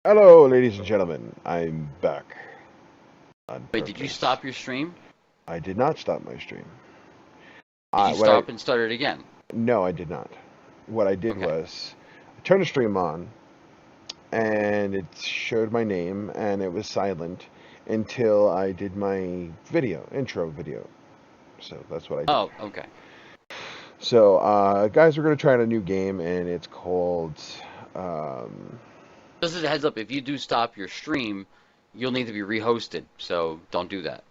Hello, ladies and gentlemen. I'm back on Wait, did you purpose. stop your stream? I did not stop my stream. Did you What I stop and start it again? No, I did not. What I did Okay. was I turned the stream on, and it showed my name, and it was silent until I did my intro video. So that's what I did. Oh, okay. So, guys, we're gonna try out a new game, and it's called. Um, Just as a heads up, if you do stop your stream, you'll need to be rehosted. So don't do that.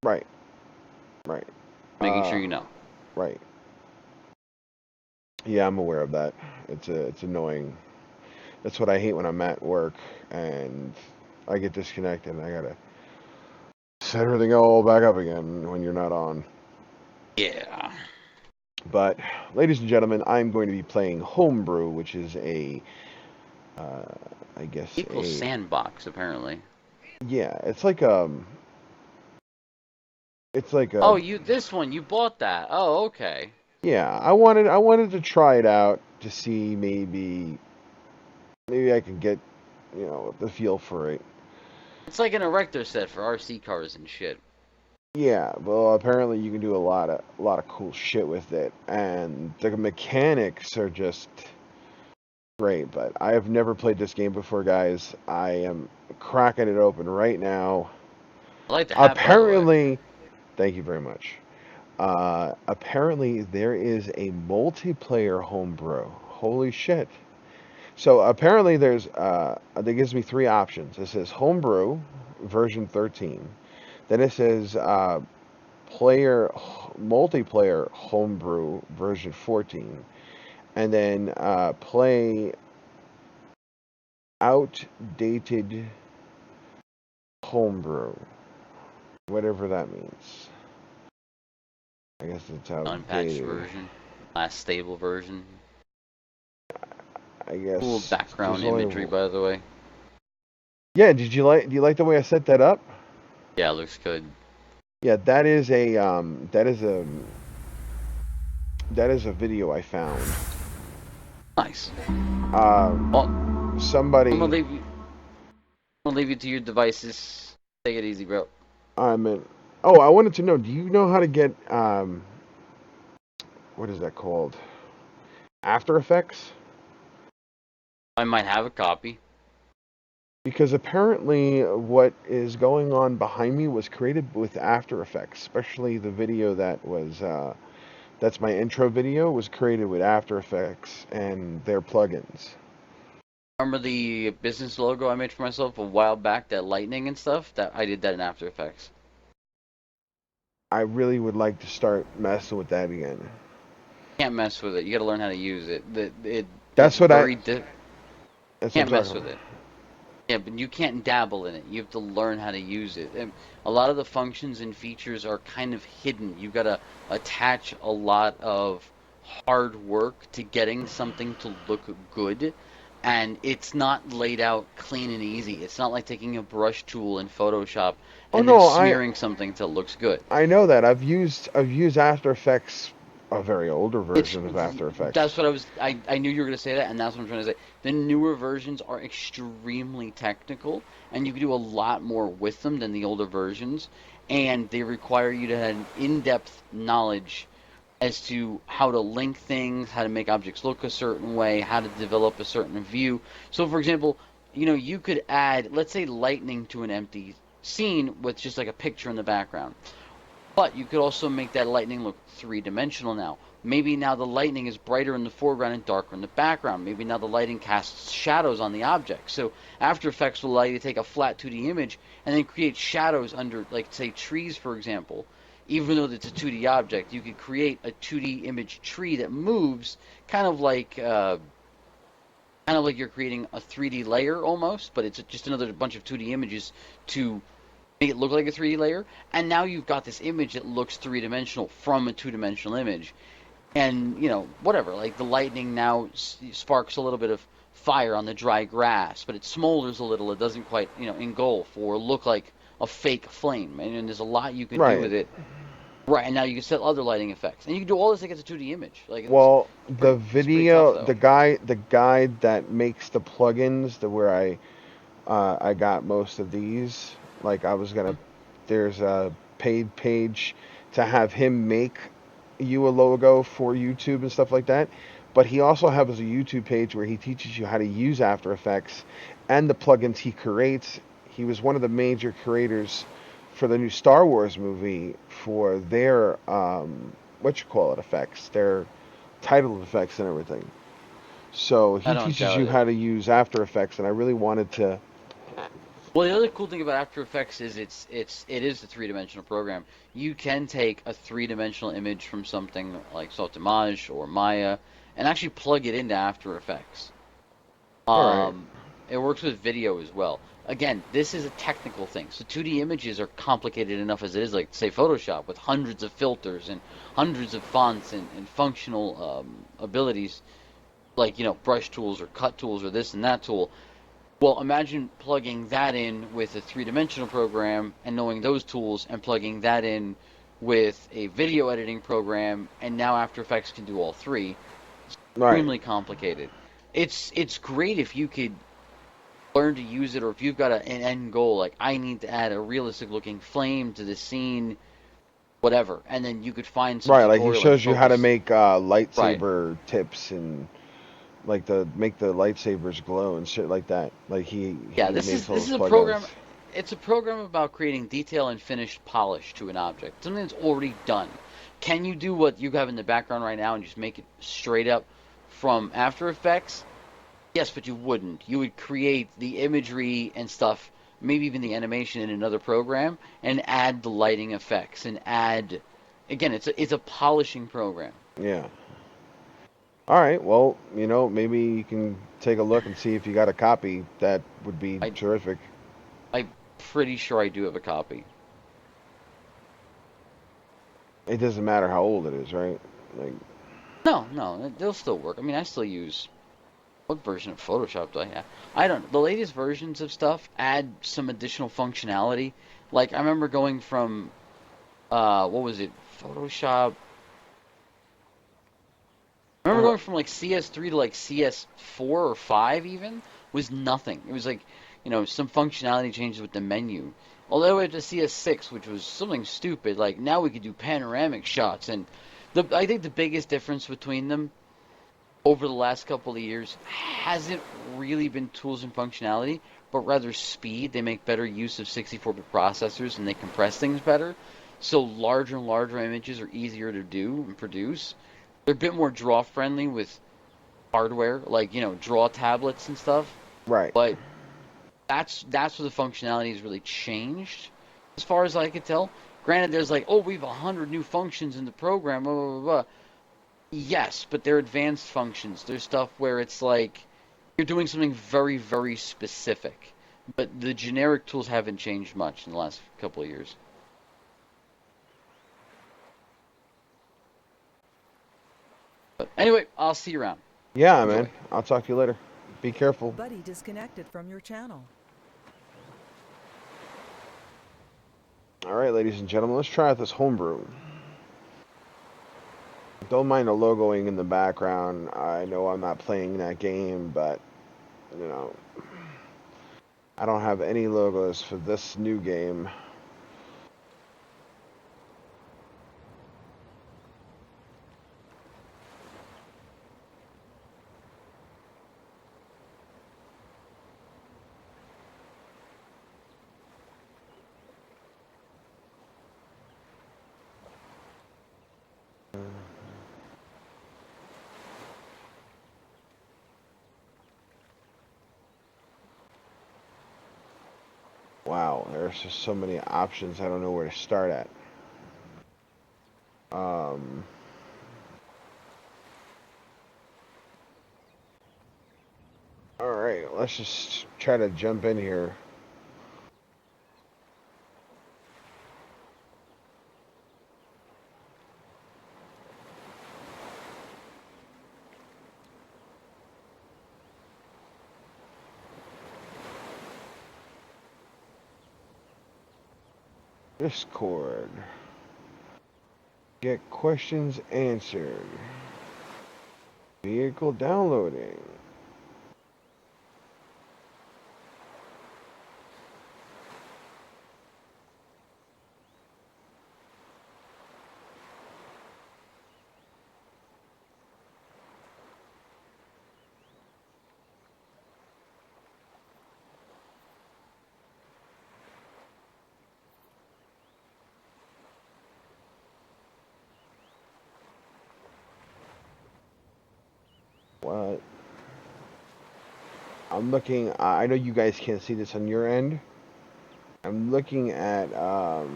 right, right, Making sure uh, you know. right. Yeah, I'm aware of that. It's annoying. That's what I hate when I'm at work and I get disconnected and I gotta set everything all back up again when you're not on. Yeah. But, ladies and gentlemen, I'm going to be playing Homebrew, which is uh, I guess Equals sandbox, apparently. yeah, it's like Oh, a, this one, you bought that. Oh, okay. yeah. I wanted to try it out to see maybe I can get the feel for it. It's like an erector set for RC cars and shit. Yeah, well, apparently you can do a lot of cool shit with it, and the mechanics are just great. But I have never played this game before, guys. I am cracking it open right now. I like the hat, by the way. Apparently, thank you very much. Apparently there is a multiplayer homebrew. Holy shit! So apparently that gives me three options. It says homebrew version 13. Then it says player multiplayer homebrew version 14, and then play outdated homebrew, whatever that means. I guess it's Unpatched outdated. version. Last stable version. I Cool guess there's background imagery, only. by the way. Yeah, do you like the way I set that up? Yeah, looks good. Yeah, that is a video I found. Nice. Um, Well, I'm gonna somebody. leave you. I'm gonna leave you to your devices. Take it easy, bro. I mean, oh, I wanted to know. Do you know how to get what is that called? After Effects? I might have a copy. Because apparently what is going on behind me was created with After Effects, especially the video that's my intro video was created with After Effects and their plugins. Remember the business logo I made for myself a while back, that lightning and stuff? That I did that in After Effects. I really would like to start messing with that again. Can't mess with it. You got to learn how to use it. It's That's what I very that's what I'm can't talking mess about. with it. Yeah, but you can't dabble in it. You have to learn how to use it. And a lot of the functions and features are kind of hidden. You got to attach a lot of hard work to getting something to look good, and it's not laid out clean and easy. It's not like taking a brush tool in Photoshop Oh and then no, smearing something till it looks good. I know that. I've used After Effects, a very older It's version of After Effects. that's what I knew you were going to say that, and that's what I'm trying to say. The newer versions are extremely technical, and you can do a lot more with them than the older versions, and they require you to have an in-depth knowledge as to how to link things, how to make objects look a certain way, how to develop a certain view. So, for example, you could add, let's say, lightning to an empty scene with just like a picture in the background. But you could also make that lightning look three-dimensional now. Maybe now the lightning is brighter in the foreground and darker in the background. Maybe now the lighting casts shadows on the object. So After Effects will allow you to take a flat 2D image and then create shadows under, like, say, trees, for example. Even though it's a 2D object, you could create a 2D image tree that moves, kind of like you're creating a 3D layer almost, but it's just another bunch of 2D images to make it look like a 3D layer, and now you've got this image that looks three-dimensional from a two-dimensional image. And, whatever, like the lightning now sparks a little bit of fire on the dry grass, but it smolders a little. It doesn't quite, engulf or look like a fake flame. And there's a lot you can do Right. with it. Right, and now you can set other lighting effects. And you can do all this like it's a 2D image. Like, Well, the it's pretty tough, video, though. the guy that makes the plugins, the where I I got most of these. Like I was gonna, there's a paid page to have him make you a logo for YouTube and stuff like that. But he also has a YouTube page where he teaches you how to use After Effects and the plugins he creates. He was one of the major creators for the new Star Wars movie for their what you call it effects, their title effects and everything. So I he don't teaches doubt you it. how to use After Effects, and I really wanted to. Well, the other cool thing about After Effects is it is a three-dimensional program. You can take a three-dimensional image from something like Softimage or Maya and actually plug it into After Effects. All right, Um, it works with video as well. Again, this is a technical thing. So 2D images are complicated enough as it is, like say Photoshop with hundreds of filters and hundreds of fonts and functional abilities, like brush tools or cut tools or this and that tool. Well, imagine plugging that in with a three-dimensional program and knowing those tools and plugging that in with a video editing program, and now After Effects can do all three. right, Extremely complicated. It's great if you could learn to use it, or if you've got an end goal, like I need to add a realistic looking flame to the scene, whatever, and then you could find some right. Like he tutorial and shows you how to focus. make Right. lightsaber tips and like the make the lightsabers glow and shit like that. Like Yeah, he this is makes all this those is a plugins. program. It's a program about creating detail and finished polish to an object, something that's already done. Can you do what you have in the background right now and just make it straight up from After Effects? Yes, but you wouldn't. You would create the imagery and stuff, maybe even the animation in another program, and add the lighting effects and add. Again, it's a polishing program. Yeah. All right. Well, maybe you can take a look and see if you got a copy. That would be I terrific. I'm pretty sure I do have a copy. It doesn't matter how old it is, right? Like, No, no, they'll still work. I mean, I still use what version of Photoshop do I have? I don't know. The latest versions of stuff add some additional functionality. Like I remember going from what was it? Photoshop. I remember uh, going from like CS3 to like CS4 or 5 even was nothing. It was like, some functionality changes with the menu. All the way up to CS6, which was something stupid. Like now we could do panoramic shots and I think the biggest difference between them over the last couple of years hasn't really been tools and functionality, but rather speed. They make better use of 64-bit processors and they compress things better. So larger and larger images are easier to do and produce. They're a bit more draw friendly with hardware, like draw tablets and stuff. right. But that's where the functionality has really changed, as far as I could tell. Granted, there's like, oh, we have 100 new functions in the program, blah blah blah. Blah. Yes, but they're advanced functions. There's stuff where it's like you're doing something very, very specific. But the generic tools haven't changed much in the last couple of years. But anyway, I'll see you around. Yeah, man. Enjoy. I'll talk to you later. Be careful. Buddy disconnected from your channel. All right, ladies and gentlemen, let's try out this homebrew. Don't mind the logoing in the background. I know I'm not playing that game, but you know, I don't have any logos for this new game. Wow, there's just so many options. I don't know where to start at. Um, all right, let's just try to jump in here. Discord. Get questions answered. Vehicle downloading. I'm looking. I know you guys can't see this on your end. I'm looking at. Well,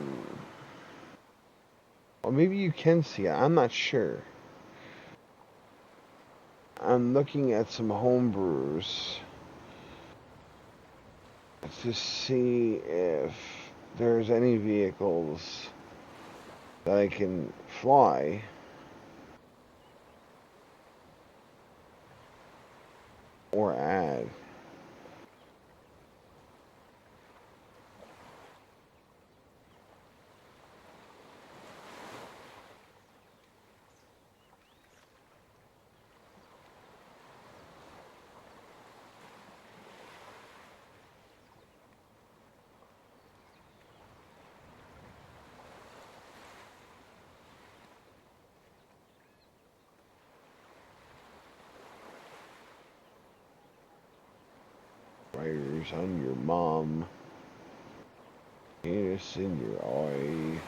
maybe you can see it. I'm not sure. I'm looking at some home brews to see if there's any vehicles that I can fly or add. Riders on your mom. Penis in your eye.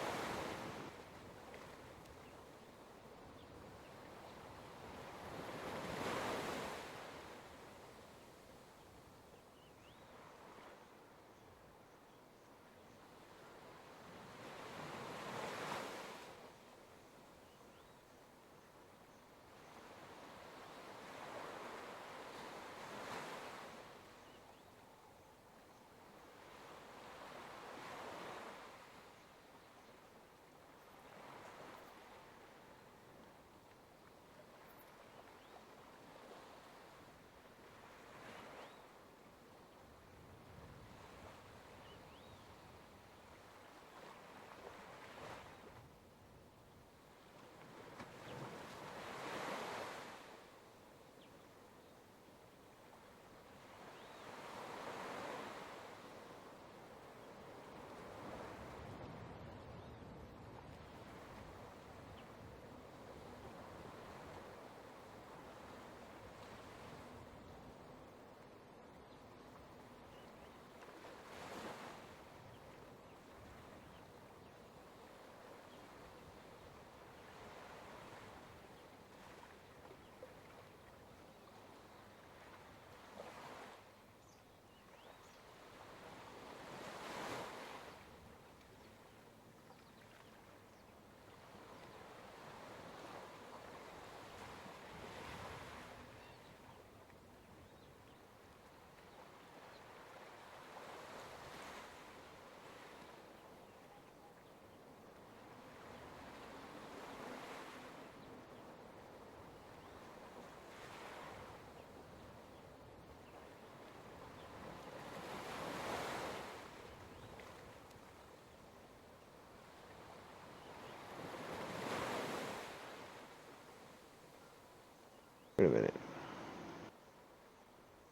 Wait a minute.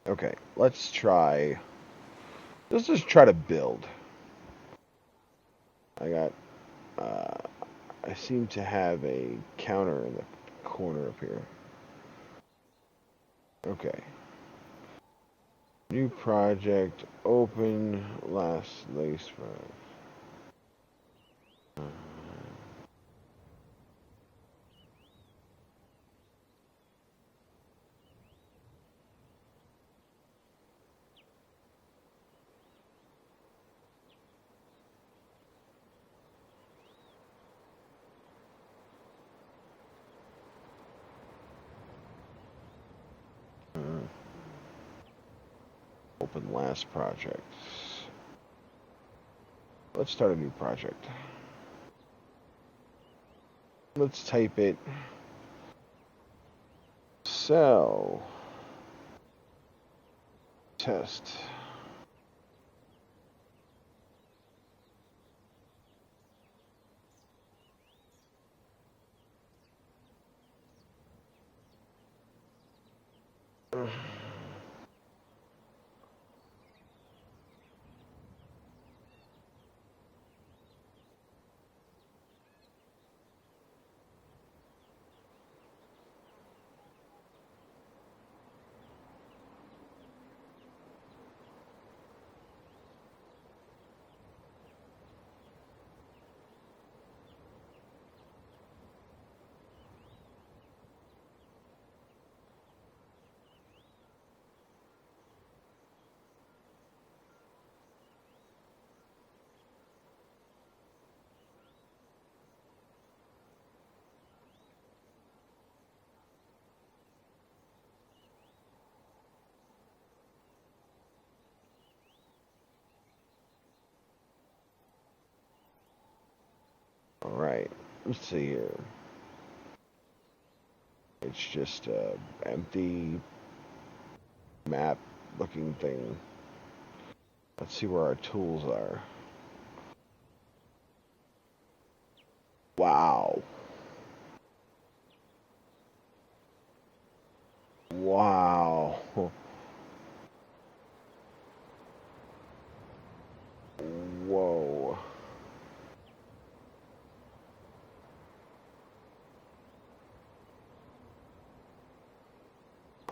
Okay, let's try. Let's just try to build. I got. Uh, I seem to have a counter in the corner up here. Okay. New project. Open. Last lace. Open last project. Let's start a new project. Let's type it. Cell. Test. All right, let's see here. It's just a empty map looking thing. Let's see where our tools are. Wow. Wow. Whoa.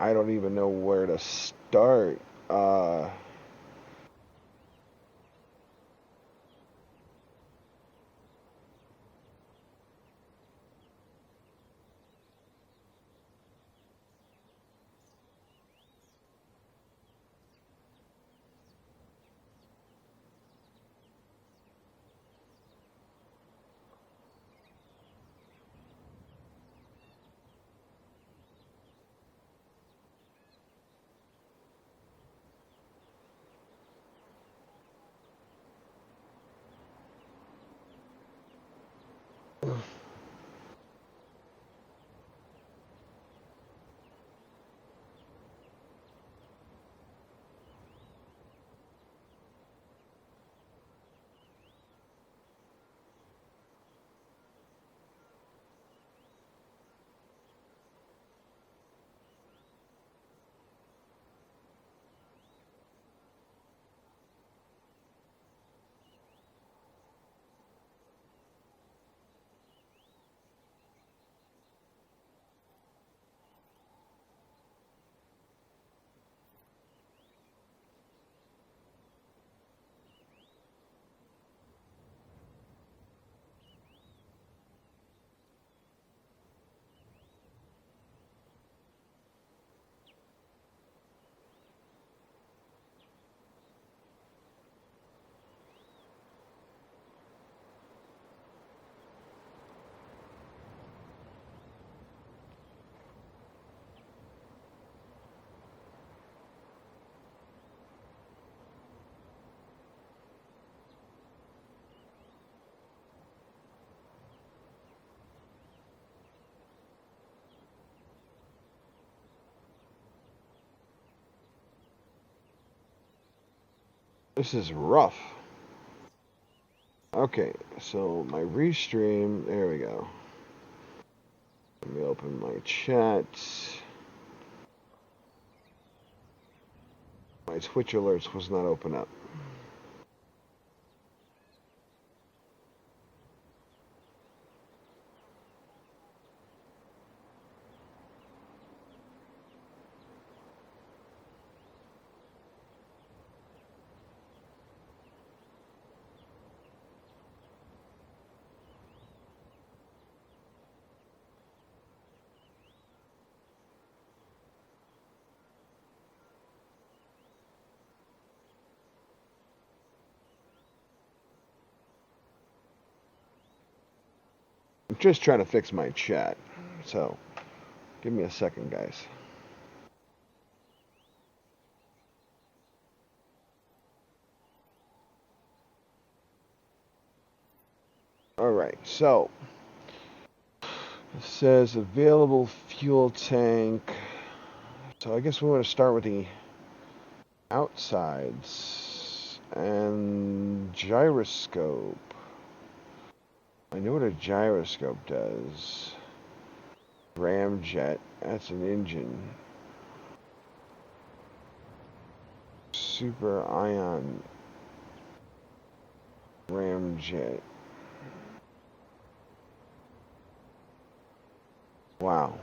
I don't even know where to start. Uh, this is rough. Okay, so my restream, there we go. Let me open my chat. My Twitch alerts was not open up. I'm just trying to fix my chat. So, give me a second, guys. Alright, so, it says available fuel tank. So, I guess we want to start with the outsides. And gyroscope. I know what a gyroscope does. Ramjet, that's an engine. Super ion ramjet. Wow.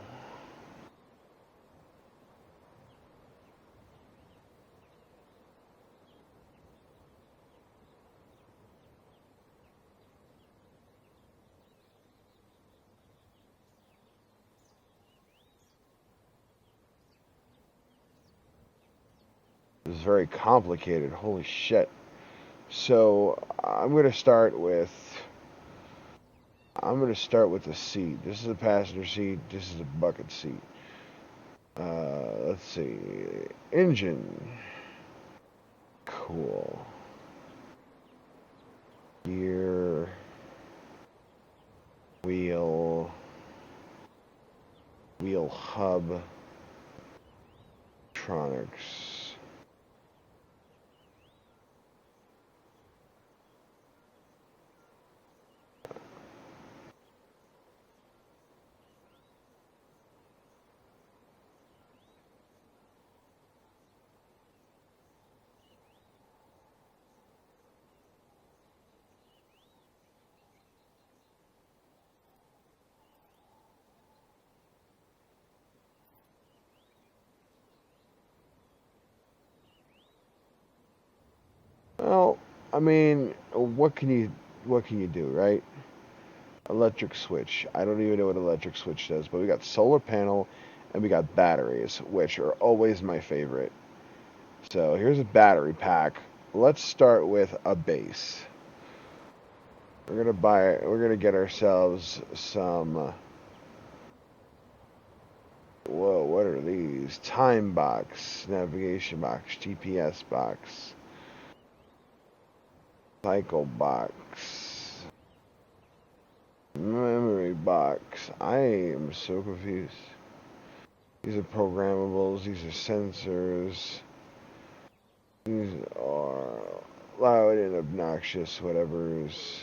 This is very complicated. Holy shit. So I'm gonna start with the seat. This is a passenger seat. This is a bucket seat. Let's see. Engine. Cool. Gear. wheel, wheel hub, electronics. Well, I mean, what can you do, right? Electric switch. I don't even know what electric switch does, but we got solar panel and we got batteries, which are always my favorite. So here's a battery pack. Let's start with a base. We're gonna get ourselves some, whoa, what are these? Time box, navigation box, GPS box, cycle box, memory box. I am so confused. These are programmables, these are sensors, these are loud and obnoxious, whatever's,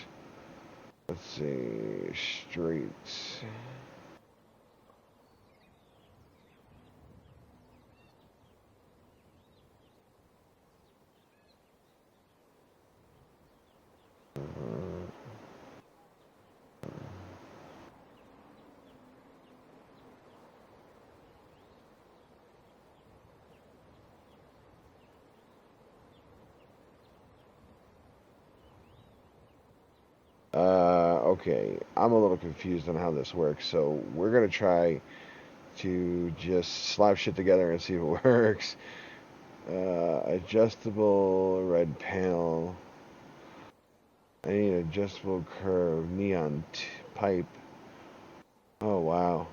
let's see, streets. Okay, I'm a little confused on how this works, so we're gonna try to just slap shit together and see if it works. Adjustable red panel. I need an adjustable curve neon pipe. Oh wow.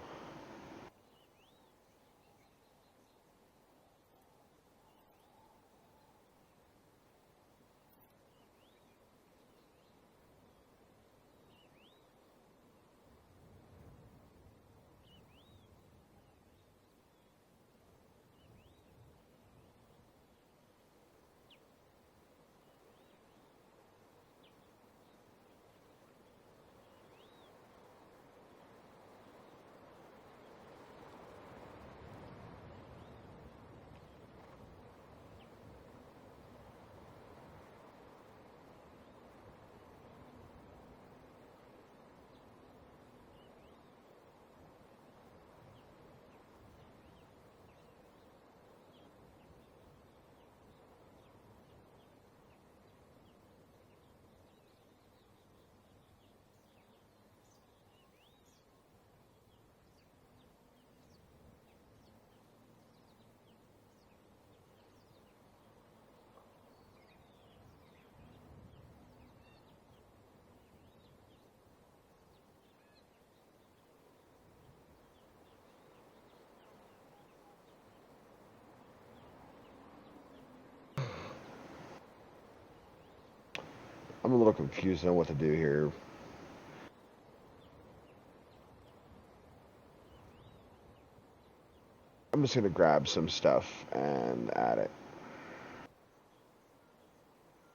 I'm a little confused on what to do here. I'm just gonna grab some stuff and add it.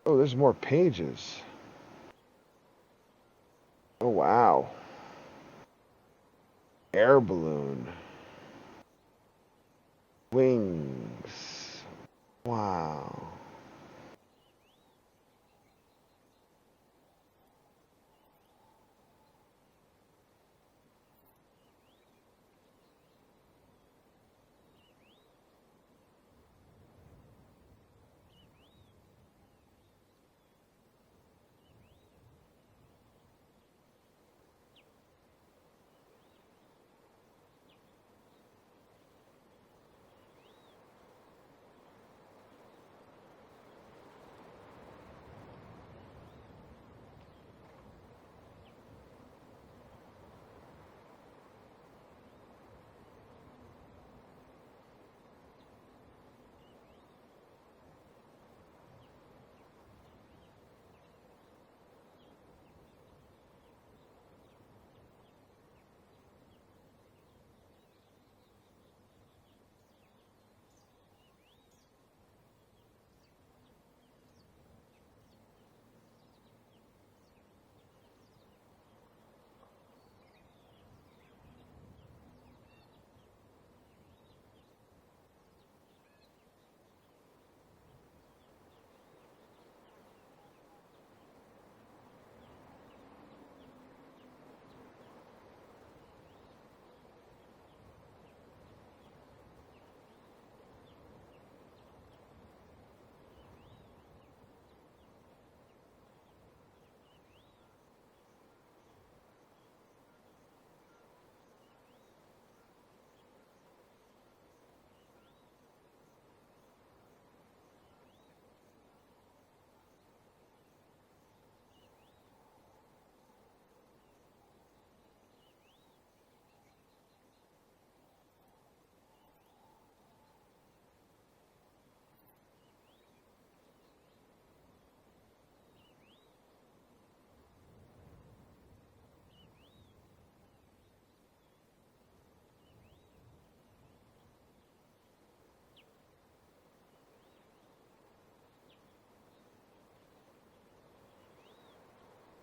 Oh, there's more pages. Oh wow. Air balloon. Wings. Wow.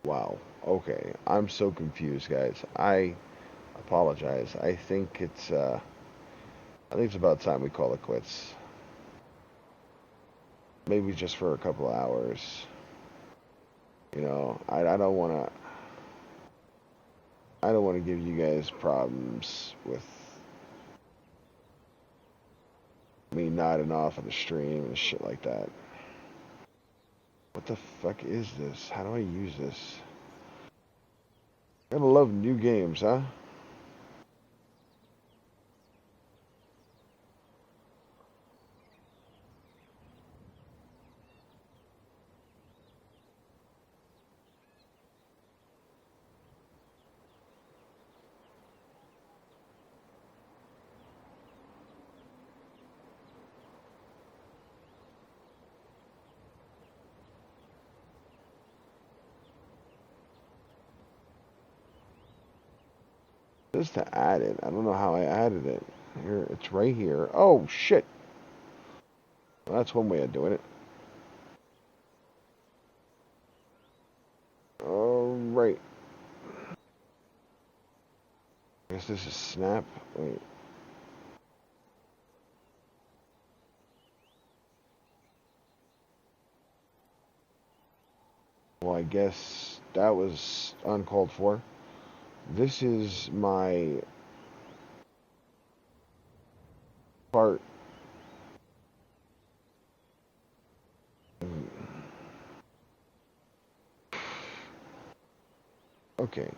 Wow. Okay. I'm so confused, guys. I apologize. I think it's about time we call it quits. Maybe just for a couple of hours. You know, I don't want to give you guys problems with me nodding off on the stream and shit like that. What the fuck is this? How do I use this? Gotta love new games, huh? Just to add it. I don't know how I added it. Here, it's right here. Oh, shit. Well, that's one way of doing it. Alright. I guess this is snap. Wait. Well, I guess that was uncalled for. This is my part. Okay.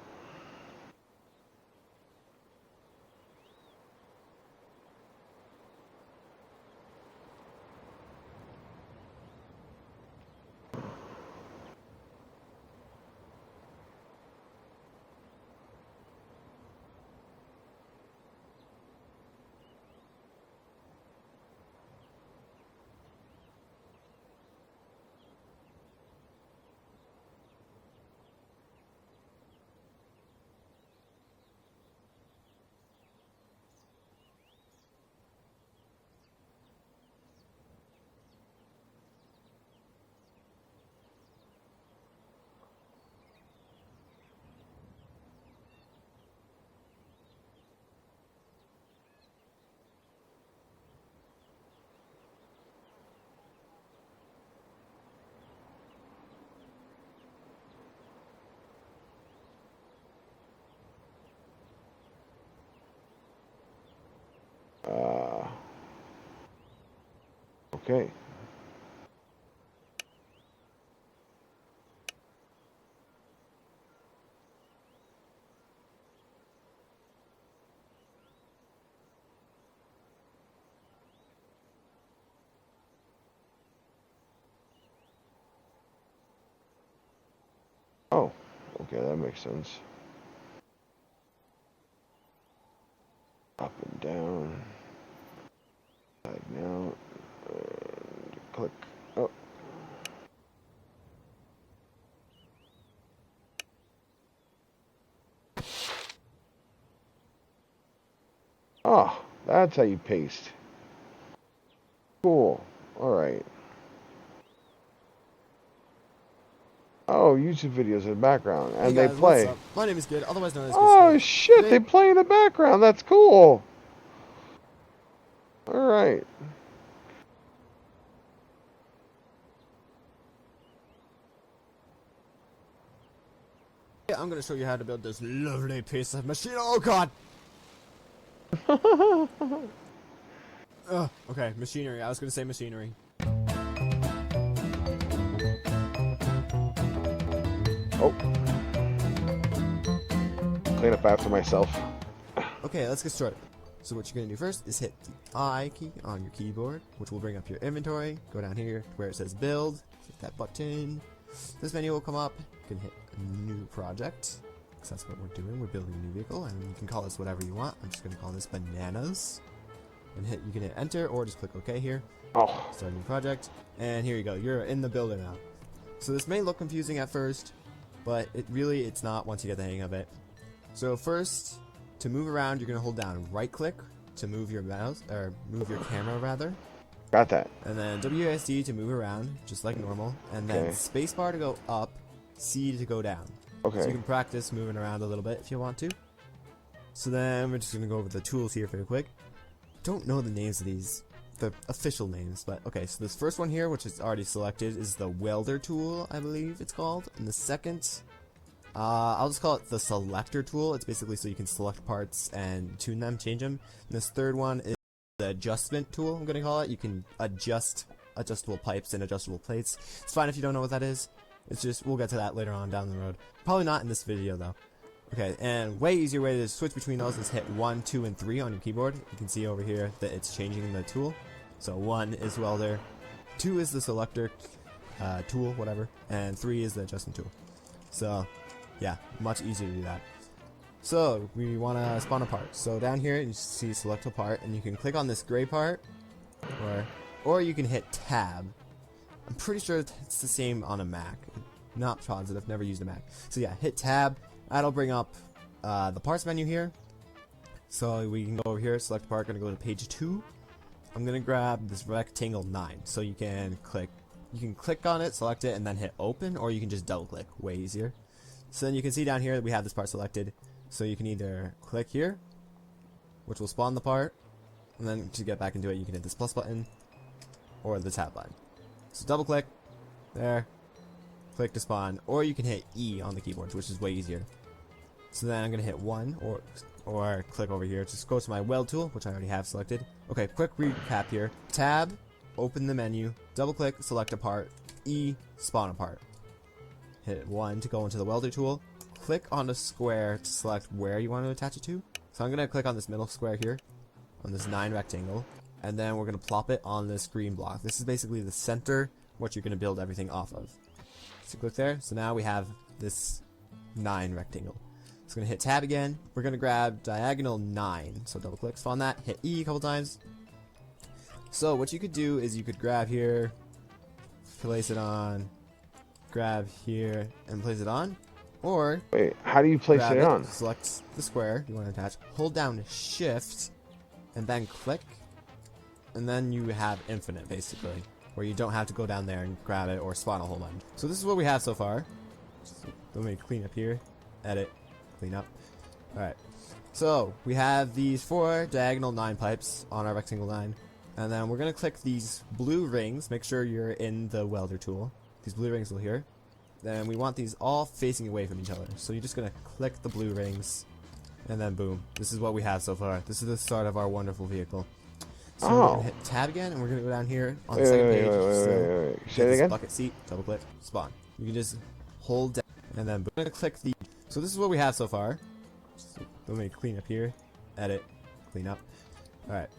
Uh, okay. Oh, okay, that makes sense. Up and down. Side now. And click. Oh. Oh, that's how you paste. Cool. Alright. Oh, YouTube videos in the background. Hey And they guys, what's play. up? My name is Good, otherwise known as Oh, Good. shit, they play in the background. That's cool. Alright. I'm gonna show you how to build this lovely piece of machine. Oh god! Okay, machinery. I was gonna say machinery. Oh. Clean up after myself. Okay, let's get started. So what you're gonna do first is hit the I key on your keyboard, which will bring up your inventory. Go down here to where it says build, hit that button. This menu will come up. You can hit new project, because that's what we're doing. We're building a new vehicle, and you can call this whatever you want. I'm just gonna call this bananas. And you can hit enter or just click OK here. Oh. Start a new project, and here you go. You're in the builder now. So this may look confusing at first, but it's not once you get the hang of it. So first, to move around, you're gonna hold down right click to move your mouse, or move your camera rather. Got that. And then WASD to move around, just like normal. And then Okay. spacebar to go up, C to go down. Okay. So you can practice moving around a little bit if you want to. So then we're just going to go over the tools here very quick. Don't know the names of these, the official names, but okay, so this first one here, which is already selected, is the welder tool, I believe it's called. And the second, I'll just call it the selector tool. It's basically so you can select parts and tune them, change them. And this third one is the adjustment tool, I'm going to call it. You can adjust adjustable pipes and adjustable plates. It's fine if you don't know what that is. It's just, we'll get to that later on down the road. Probably not in this video though. Okay, and way easier way to switch between those is hit 1, 2, and 3 on your keyboard. You can see over here that it's changing the tool. So 1 is welder, 2 is the selector tool, whatever, and 3 is the adjustment tool. So yeah, much easier to do that. So we want to spawn a part. So down here you see select a part, and you can click on this gray part, or you can hit tab. I'm pretty sure it's the same on a Mac. Not positive, never used a Mac. So yeah, hit tab. That'll bring up the parts menu here. So we can go over here, select part, gonna go to page 2. I'm gonna grab this rectangle 9. So you can click on it, select it, and then hit open, or you can just double click, way easier. So then you can see down here that we have this part selected. So you can either click here, which will spawn the part, and then to get back into it you can hit this plus button, or the tab button. So double click, there, click to spawn, or you can hit E on the keyboard, which is way easier. So then I'm going to hit 1, or click over here, just go to my weld tool, which I already have selected. Okay, quick recap here. Tab, open the menu, double click, select a part, E, spawn a part. Hit 1 to go into the welder tool, click on the square to select where you want to attach it to. So I'm going to click on this middle square here, on this 9 rectangle, and then we're going to plop it on this green block. This is basically the center, what you're going to build everything off of. So click there. So now we have this 9 rectangle. So I'm going to hit tab again. We're going to grab diagonal 9. So double click, spawn that, hit E a couple times. So what you could do is you could grab here, place it on, grab here, and place it on. Or Wait, how do you place grab it on? select the square you want to attach, hold down shift, and then click. And then you have infinite, basically, where you don't have to go down there and grab it or spawn a whole bunch. So this is what we have so far. So let me clean up here, edit, clean up. Alright, so we have these 4 diagonal 9 pipes on our rectangle 9, and then we're going to click these blue rings. Make sure you're in the welder tool. These blue rings will here. Then we want these all facing away from each other. So you're just going to click the blue rings, and then boom. This is what we have so far. This is the start of our wonderful vehicle. So we're going to hit tab again, and we're going to go down here on the second page. Wait. Say it this again? bucket seat, double click, spawn. You can just hold down, and then we're going to click the... So this is what we have so far. So let me clean up here, edit, clean up. Alright,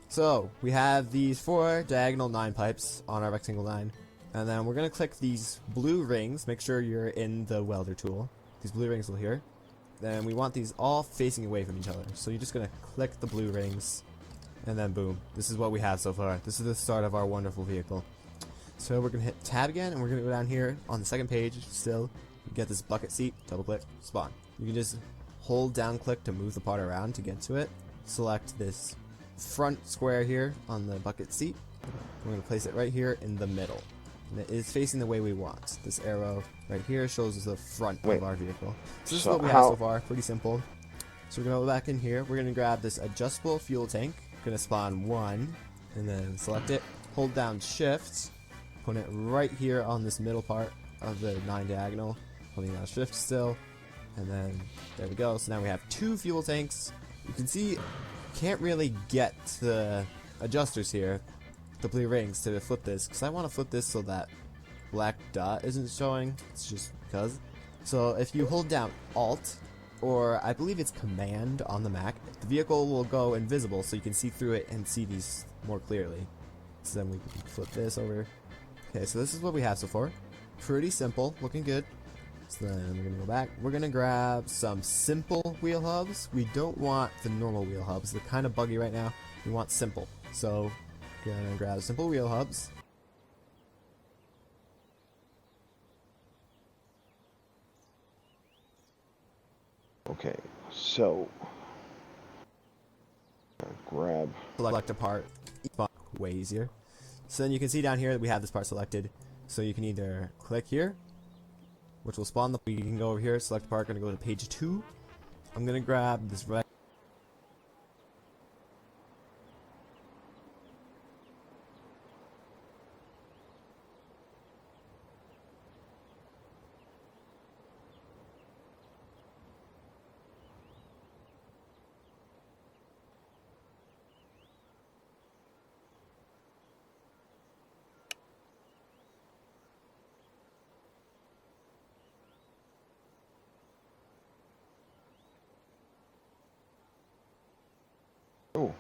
so we have these 4 diagonal 9 pipes on our rectangle 9. And then we're going to click these blue rings. Make sure you're in the welder tool. These blue rings will here. Then we want these all facing away from each other. So you're just going to click the blue rings, and then boom. This is what we have so far. This is the start of our wonderful vehicle. So we're going to hit tab again, and we're going to go down here on the second page still. Get this bucket seat, double click, spawn. You can just hold down click to move the part around to get to it. Select this front square here on the bucket seat. We're going to place it right here in the middle. And it is facing the way we want. This arrow right here shows us the front of our vehicle. So this is what we have so far. Pretty simple. So we're going to go back in here. We're going to grab this adjustable fuel tank. We're going to spawn 1, and then select it. Hold down shift. Put it right here on this middle part of the 9 diagonal. Holding down shift still. And then there we go. So now we have 2 fuel tanks. You can see you can't really get the adjusters here, the blue rings, to flip this, because I want to flip this so that black dot isn't showing. It's just because. So if you hold down Alt, or I believe it's Command on the Mac, the vehicle will go invisible so you can see through it and see these more clearly. So then we can flip this over. Okay, so this is what we have so far. Pretty simple, looking good. So then we're going to go back. We're going to grab some simple wheel hubs. We don't want the normal wheel hubs. They're kind of buggy right now. We want simple. So we're going to grab simple wheel hubs. Okay, so grab. Select a part. Way easier. So then you can see down here that we have this part selected. So you can either click here, which will spawn the. You can go over here, select part, gonna go to page 2. I'm gonna grab this red. Oh.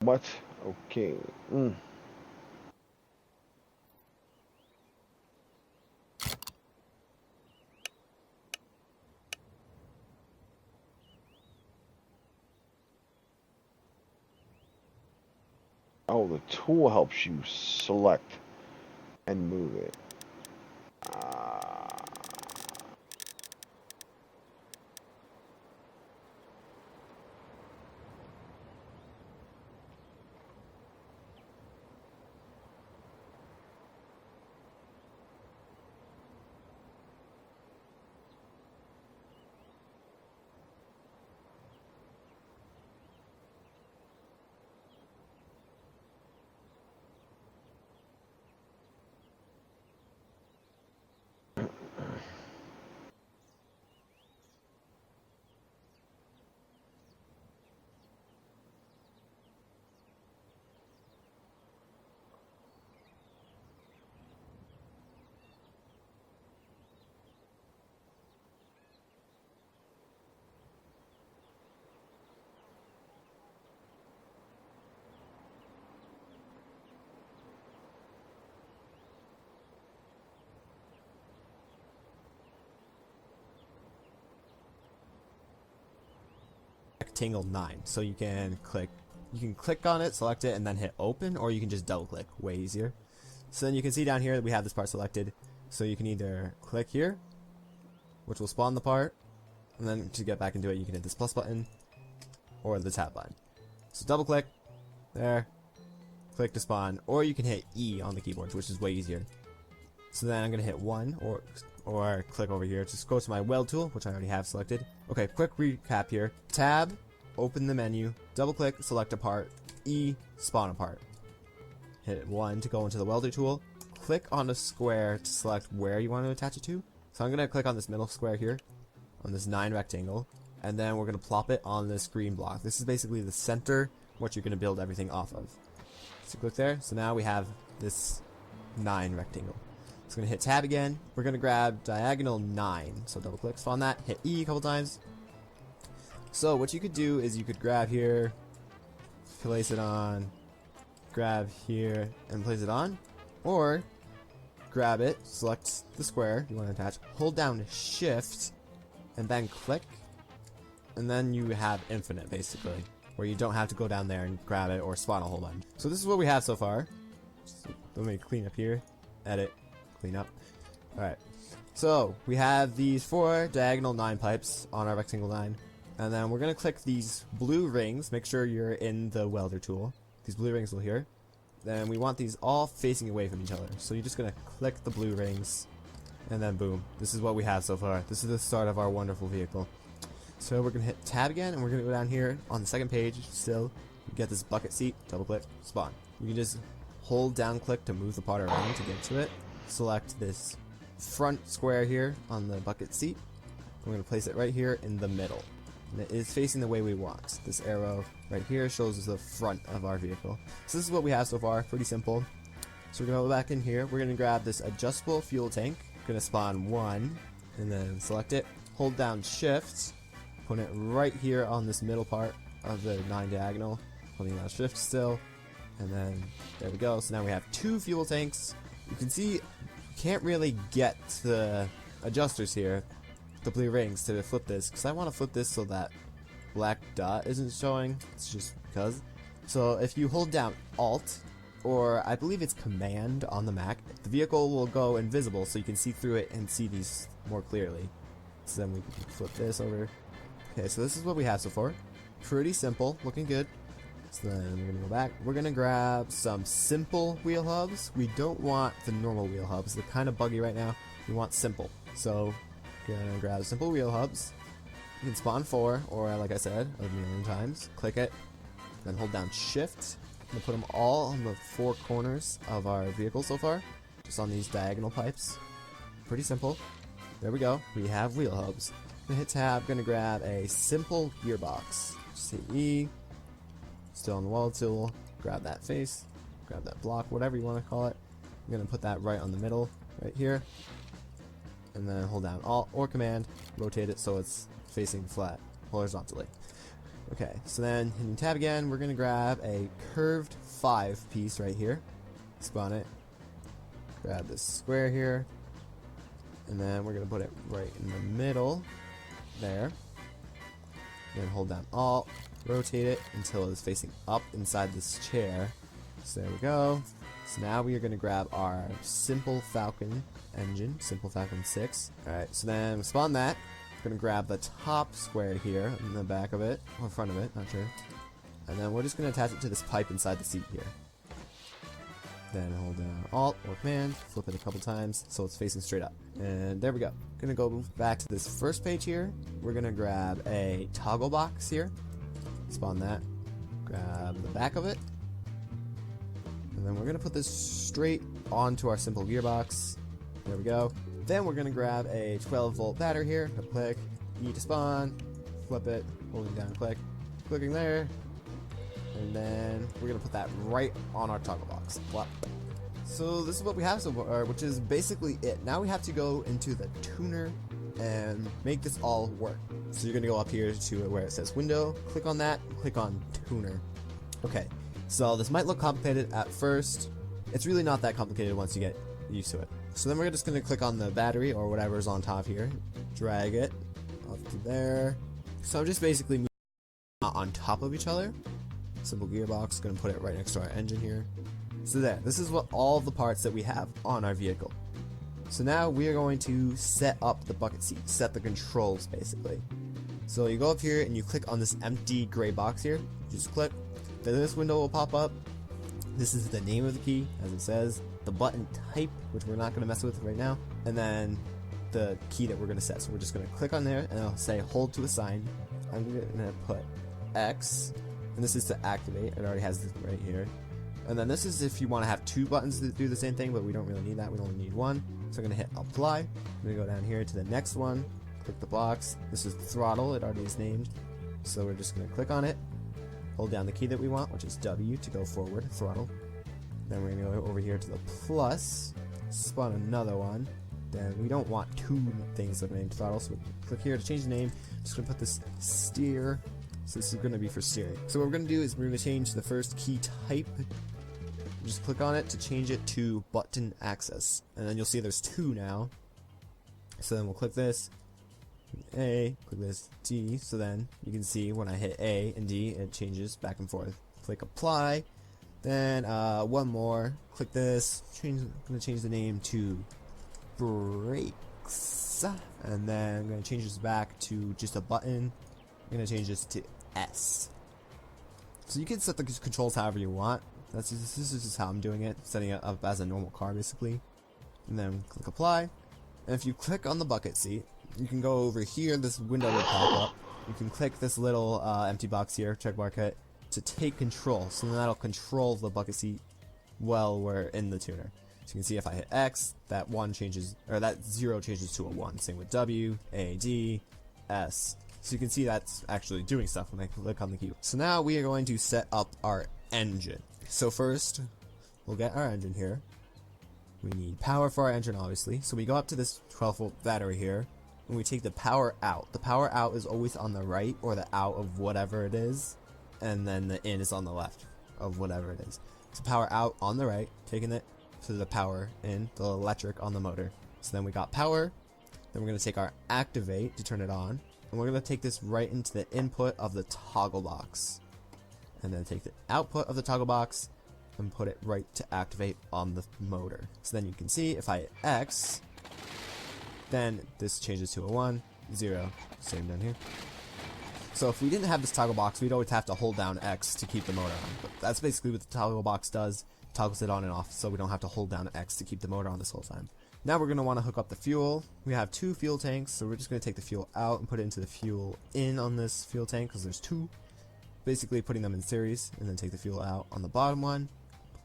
What? Okay. Mm. Oh, the tool helps you select and move it. Uh, rectangle 9. So you can click on it, select it, and then hit open, or you can just double click, way easier. So then you can see down here that we have this part selected. So you can either click here, which will spawn the part, and then to get back into it you can hit this plus button or the tab button. So double click, there, click to spawn, or you can hit E on the keyboard, which is way easier. So then I'm going to hit 1 or click over here. Just go to my weld tool, which I already have selected. Okay, quick recap here. Tab, open the menu, double click, select a part, E, spawn a part. Hit 1 to go into the welder tool. Click on the square to select where you want to attach it to. So I'm going to click on this middle square here, on this 9 rectangle, and then we're going to plop it on this green block. This is basically the center, what you're going to build everything off of. So click there. So now we have this 9 rectangle. So I'm going to hit tab again. We're going to grab diagonal 9. So double click on that, hit E a couple times. So what you could do is you could grab here, place it on, grab here and place it on, or grab it, select the square you want to attach, hold down shift and then click, and then you have infinite basically, where you don't have to go down there and grab it or spawn a whole bunch. So this is what we have so far. So let me clean up here, edit, clean up. Alright, so we have these 4 diagonal 9 pipes on our rectangle 9, and then we're going to click these blue rings. Make sure you're in the welder tool. These blue rings will here. Then we want these all facing away from each other. So you're just going to click the blue rings, and then boom. This is what we have so far. This is the start of our wonderful vehicle. So we're going to hit tab again, and we're going to go down here on the second page still. Get this bucket seat, double click, spawn. You can just hold down click to move the part around to get to it. Select this front square here on the bucket seat. We're going to place it right here in the middle. And it is facing the way we want. This arrow right here shows us the front of our vehicle. So this is what we have so far, pretty simple. So we're going to go back in here, we're going to grab this adjustable fuel tank, we're going to spawn 1, and then select it, hold down shift, put it right here on this middle part of the 9 diagonal, holding down shift still, and then there we go. So now we have 2 fuel tanks. You can see, you can't really get the adjusters here, the blue rings, to flip this, because I want to flip this so that black dot isn't showing. It's just because. So if you hold down Alt, or I believe it's Command on the Mac, the vehicle will go invisible so you can see through it and see these more clearly. So then we can flip this over. Okay, so this is what we have so far. Pretty simple, looking good. So then we're going to go back. We're going to grab some simple wheel hubs. We don't want the normal wheel hubs. They're kind of buggy right now. We want simple. So we're going to grab simple wheel hubs. You can spawn 4, or like I said a million times, click it, then hold down shift. I'm going to put them all on the 4 corners of our vehicle so far, just on these diagonal pipes. Pretty simple. There we go. We have wheel hubs. I'm going to hit tab, going to grab a simple gearbox. Just hit E, still on the weld tool, grab that face, grab that block, whatever you want to call it. I'm going to put that right on the middle, right here. And then hold down Alt or Command, rotate it so it's facing flat, horizontally. Okay, so then hitting tab again, we're going to grab a curved 5 piece right here, spawn it, grab this square here, and then we're going to put it right in the middle, there. Then hold down Alt, rotate it until it's facing up inside this chair. So there we go. So now we are going to grab our Simple Falcon engine, Simple Falcon 6. Alright, so then we spawn that. We're going to grab the top square here in the back of it, or front of it, not sure. And then we're just going to attach it to this pipe inside the seat here. Then hold down Alt or Command, flip it a couple times so it's facing straight up. And there we go. Gonna go back to this first page here. We're gonna grab a toggle box here. Spawn that. Grab the back of it. And then we're gonna put this straight onto our simple gearbox. There we go. Then we're gonna grab a 12-volt battery here. Click, E to spawn, flip it, holding down click, clicking there. And then we're going to put that right on our toggle box. Wow. So this is what we have so far, which is basically it. Now we have to go into the tuner and make this all work. So you're going to go up here to where it says window, click on that, click on tuner. Okay, so this might look complicated at first. It's really not that complicated once you get used to it. So then we're just going to click on the battery or whatever's on top here, drag it up to there. So I'm just basically not on top of each other. Simple gearbox, gonna put it right next to our engine here. So there, this is what all the parts that we have on our vehicle. So now we are going to set up the bucket seat, set the controls basically. So you go up here and you click on this empty gray box here, just click, then this window will pop up. This is the name of the key, as it says, the button type, which we're not going to mess with right now, and then the key that we're going to set. So we're just going to click on there and it'll say hold to assign. I'm going to put X, and this is to activate. It already has this right here. And then this is if you want to have two buttons that do the same thing, but we don't really need that. We only need one. So I'm going to hit apply. I'm going to go down here to the next one, click the box. This is throttle, it already is named. So we're just going to click on it, hold down the key that we want, which is W to go forward, throttle. Then we're going to go over here to the plus, spawn another one. Then we don't want two things that are named throttle, so we click here to change the name. Just going to put this steer. So this is going to be for steering. So what we're going to do is we're going to change the first key type. Just click on it to change it to button access. And then you'll see there's two now. So then we'll click this, A, click this, D. So then you can see when I hit A and D, it changes back and forth. Click apply. Then one more. Click this. I'm going to change the name to brakes. And then I'm going to change this back to just a button. I'm going to change this to S. So you can set the controls however you want. This is just how I'm doing it, setting it up as a normal car basically. And then click apply. And if you click on the bucket seat, you can go over here, this window will pop up. You can click this little empty box here, check mark it, to take control. So then that'll control the bucket seat while we're in the tuner. So you can see if I hit X, that 1 changes, or that 0 changes to a 1. Same with W, A, D, S. So you can see that's actually doing stuff when I click on the key. So now we are going to set up our engine. So first, we'll get our engine here. We need power for our engine, obviously. So we go up to this 12-volt battery here, and we take the power out. The power out is always on the right, or the out of whatever it is, and then the in is on the left of whatever it is. So power out on the right, taking it to the power in, the electric on the motor. So then we got power, then we're going to take our activate to turn it on, and we're going to take this right into the input of the toggle box. And then take the output of the toggle box and put it right to activate on the motor. So then you can see if I hit X, then this changes to a 1, 0, same down here. So if we didn't have this toggle box, we'd always have to hold down X to keep the motor on. But that's basically what the toggle box does. It toggles it on and off, so we don't have to hold down X to keep the motor on this whole time. Now we're going to want to hook up the fuel. We have 2 fuel tanks, so we're just going to take the fuel out and put it into the fuel in on this fuel tank, because there's 2. Basically putting them in series, and then take the fuel out on the bottom one.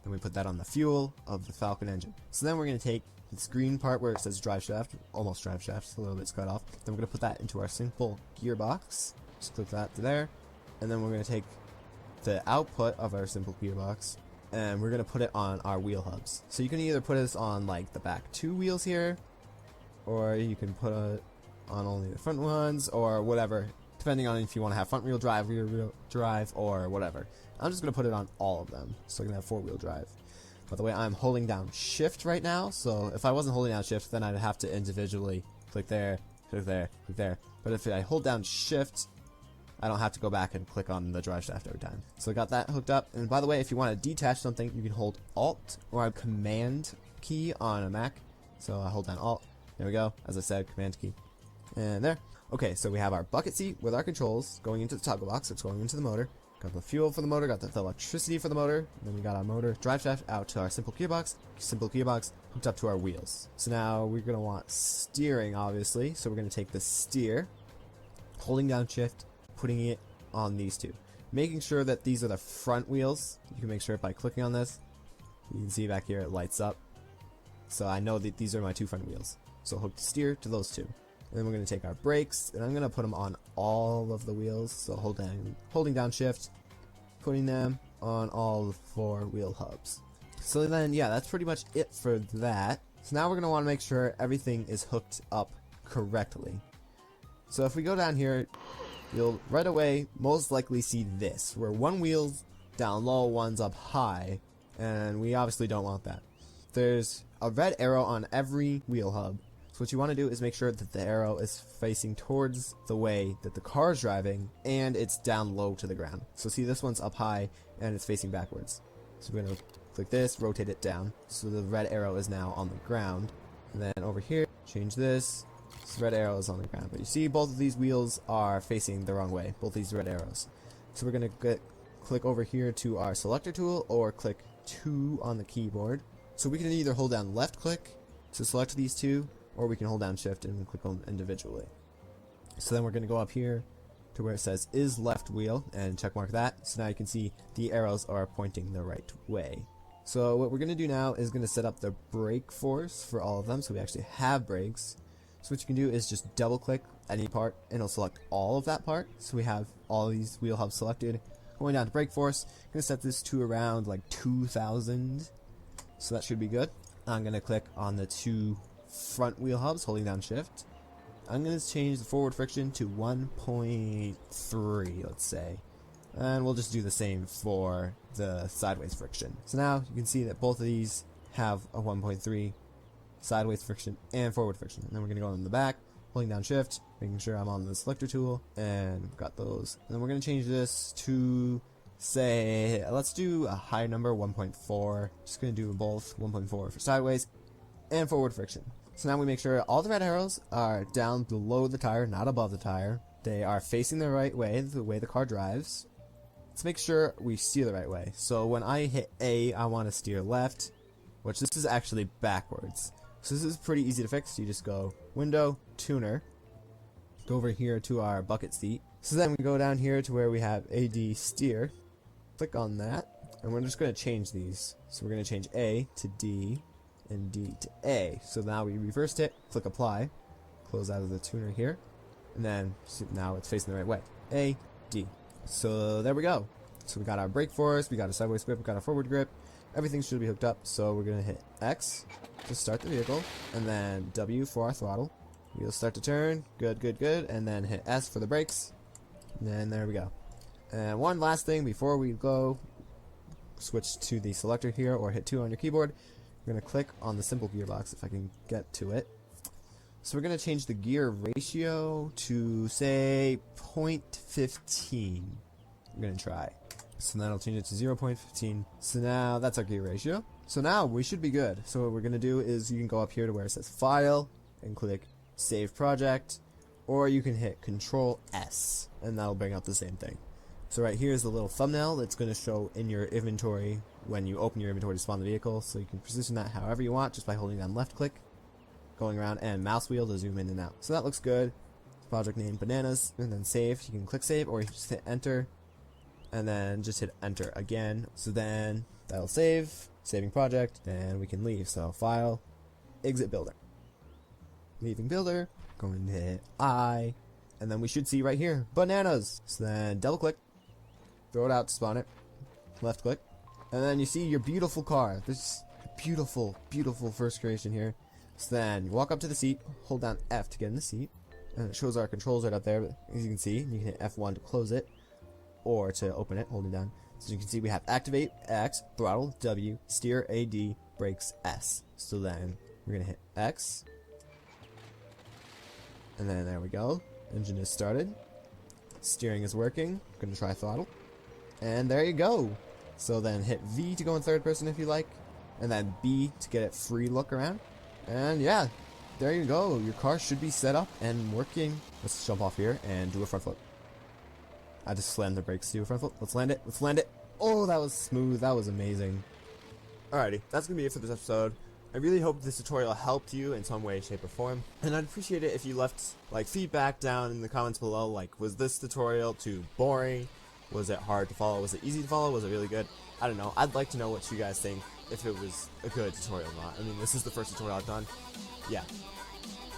Then we put that on the fuel of the Falcon engine. So then we're going to take this green part where it says drive shaft, almost drive shaft, a little bit's cut off. Then we're going to put that into our simple gearbox. Just click that to there. And then we're going to take the output of our simple gearbox, and we're going to put it on our wheel hubs. So you can either put this on like the back 2 wheels here, or you can put it on only the front ones, or whatever, depending on if you want to have front wheel drive, rear wheel drive, or whatever. I'm just going to put it on all of them, so I can have 4-wheel drive. By the way, I'm holding down shift right now, so if I wasn't holding down shift, then I'd have to individually click there, click there, click there. But if I hold down shift, I don't have to go back and click on the drive shaft every time. So I got that hooked up. And by the way, if you want to detach something, you can hold Alt or a Command key on a Mac. So I hold down Alt. There we go. As I said, Command key. And there. Okay, so we have our bucket seat with our controls going into the toggle box. It's going into the motor. Got the fuel for the motor, got the electricity for the motor. Then we got our motor drive shaft out to our simple gearbox hooked up to our wheels. So now we're going to want steering, obviously. So we're going to take the steer, holding down shift, putting it on these 2. Making sure that these are the front wheels. You can make sure by clicking on this. You can see back here it lights up. So I know that these are my 2 front wheels. So hook the steer to those 2. And then we're going to take our brakes, and I'm going to put them on all of the wheels. So holding down shift, putting them on all 4 wheel hubs. So then, yeah, that's pretty much it for that. So now we're going to want to make sure everything is hooked up correctly. So if we go down here, you'll right away most likely see this, where one wheel's down low, one's up high, and we obviously don't want that. There's a red arrow on every wheel hub. So what you want to do is make sure that the arrow is facing towards the way that the car is driving, and it's down low to the ground. So see, this one's up high and it's facing backwards. So we're going to click this, rotate it down, so the red arrow is now on the ground. And then over here, change this, so red arrow is on the ground. But you see both of these wheels are facing the wrong way, both these red arrows. So we're going to click over here to our selector tool, or click 2 on the keyboard. So we can either hold down left click to select these two, or we can hold down shift and click them individually. So then we're going to go up here to where it says is left wheel and check mark that. So now you can see the arrows are pointing the right way. So what we're going to do now is going to set up the brake force for all of them, so we actually have brakes. So what you can do is just double click any part and it'll select all of that part. So we have all these wheel hubs selected. Going down to brake force, I'm going to set this to around like 2000. So that should be good. I'm going to click on the 2 front wheel hubs, holding down shift. I'm going to change the forward friction to 1.3, let's say. And we'll just do the same for the sideways friction. So now you can see that both of these have a 1.3 sideways friction and forward friction. And then we're going to go in the back, holding down shift, making sure I'm on the selector tool, and got those. And then we're going to change this to, say, let's do a high number, 1.4. Just going to do both, 1.4 for sideways and forward friction. So now we make sure all the red arrows are down below the tire, not above the tire. They are facing the right way, the way the car drives. Let's make sure we steer the right way. So when I hit A, I want to steer left, which this is actually backwards. So this is pretty easy to fix. You just go Window, Tuner, go over here to our bucket seat. So then we go down here to where we have AD Steer. Click on that, and we're just going to change these. So we're going to change A to D, and D to A. So now we reversed it, click apply, close out of the tuner here, and then now it's facing the right way. A, D. So there we go. So we got our brake force, we got a sideways grip, we got a forward grip, everything should be hooked up. So we're going to hit X to start the vehicle, and then W for our throttle. Wheels start to turn, good, good, good, and then hit S for the brakes, and then there we go. And one last thing before we go, switch to the selector here, or hit 2 on your keyboard. We're going to click on the simple gearbox if I can get to it. So we're going to change the gear ratio to, say, 0.15. I'm going to try. So that'll change it to 0.15. So now that's our gear ratio. So now we should be good. So what we're going to do is you can go up here to where it says File and click Save Project, or you can hit Control S and that'll bring up the same thing. So right here is the little thumbnail that's going to show in your inventory when you open your inventory to spawn the vehicle. So you can position that however you want just by holding down left click, going around, and mouse wheel to zoom in and out. So that looks good. Project name Bananas, and then save. You can click save, or you just hit enter and then just hit enter again. So then that'll save, saving project, and we can leave. So file, exit builder, leaving builder, going to hit I, and then we should see right here Bananas. So then double click, throw it out to spawn it, left click, and then you see your beautiful car. This beautiful, beautiful first creation here. So then you walk up to the seat, hold down F to get in the seat, and it shows our controls right up there. But as you can see, you can hit F1 to close it, or to open it, holding down. So you can see we have activate X, throttle W, steer AD, brakes S. So then we're gonna hit X, and then there we go. Engine is started. Steering is working. Gonna try throttle, and there you go. So then hit V to go in third person if you like, and then B to get it free look around. And yeah, there you go. Your car should be set up and working. Let's jump off here and do a front flip. I just slammed the brakes to do a front flip. Let's land it. Let's land it. Oh, that was smooth. That was amazing. Alrighty, that's going to be it for this episode. I really hope this tutorial helped you in some way, shape, or form. And I'd appreciate it if you left feedback down in the comments below. Was this tutorial too boring? Was it hard to follow? Was it easy to follow? Was it really good? I don't know. I'd like to know what you guys think, if it was a good tutorial or not. I mean, this is the first tutorial I've done. Yeah.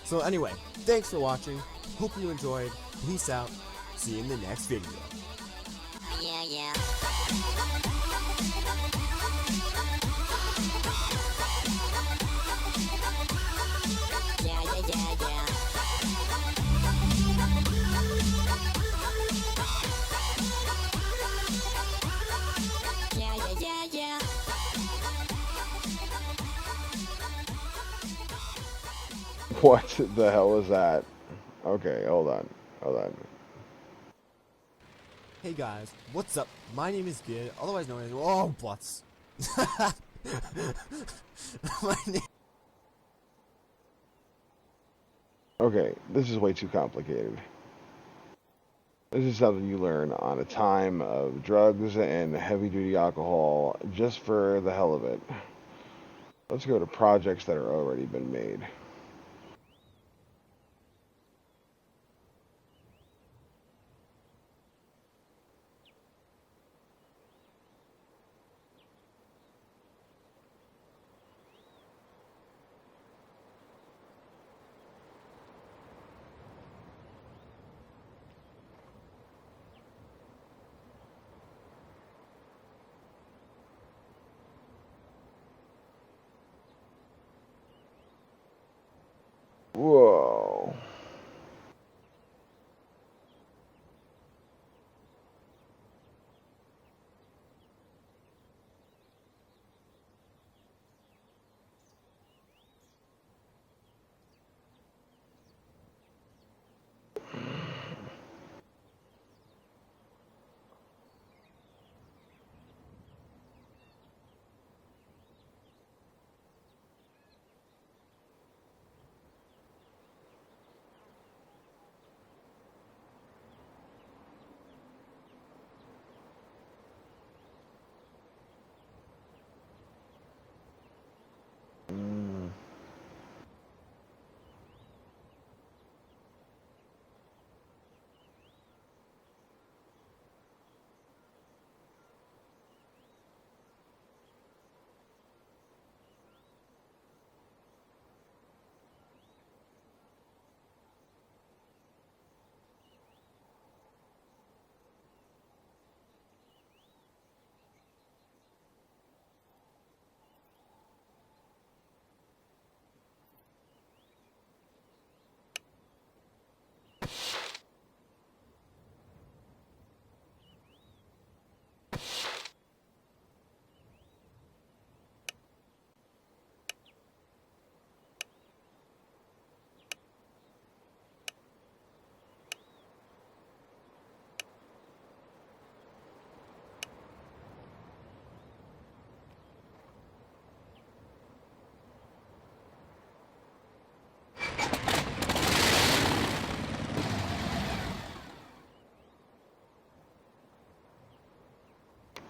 So anyway, thanks for watching. Hope you enjoyed. Peace out. See you in the next video. Yeah, yeah. Yeah, yeah, yeah, yeah. Yeah, yeah, yeah, yeah. What the hell is that? Okay, hold on. Hold on. Hey guys, what's up? My name is Gid, otherwise known as butts. My name. Okay, this is way too complicated. This is something you learn on a time of drugs and heavy duty alcohol just for the hell of it. Let's go to projects that are already been made. Whoa. Mm.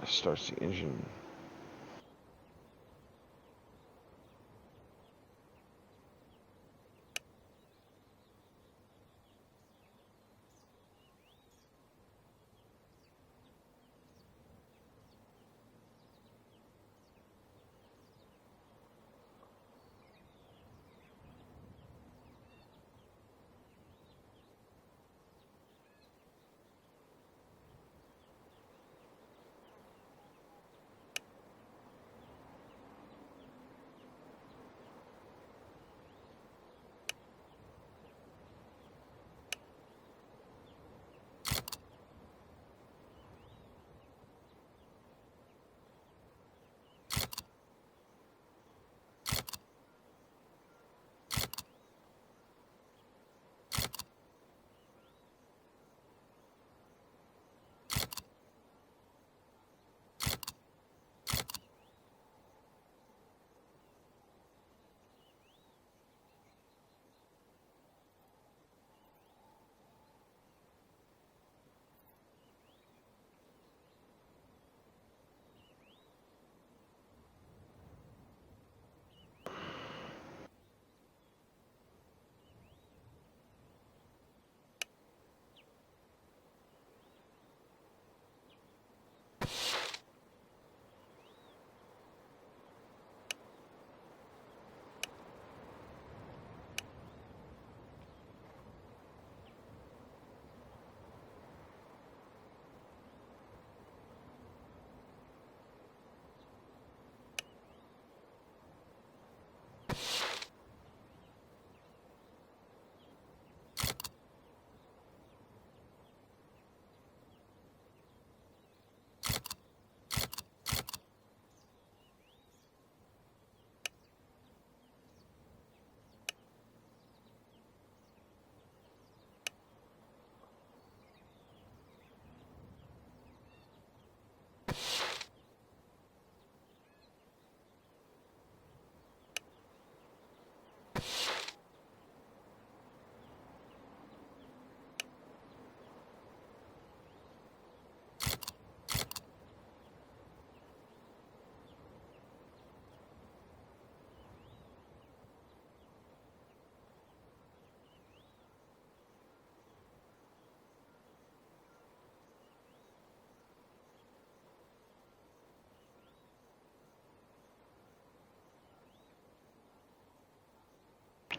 Starts the engine.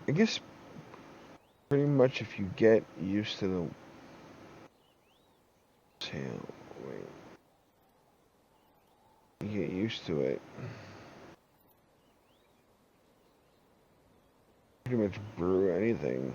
I guess pretty much if you get used to the tail, wait, you get used to it. Pretty much brew anything.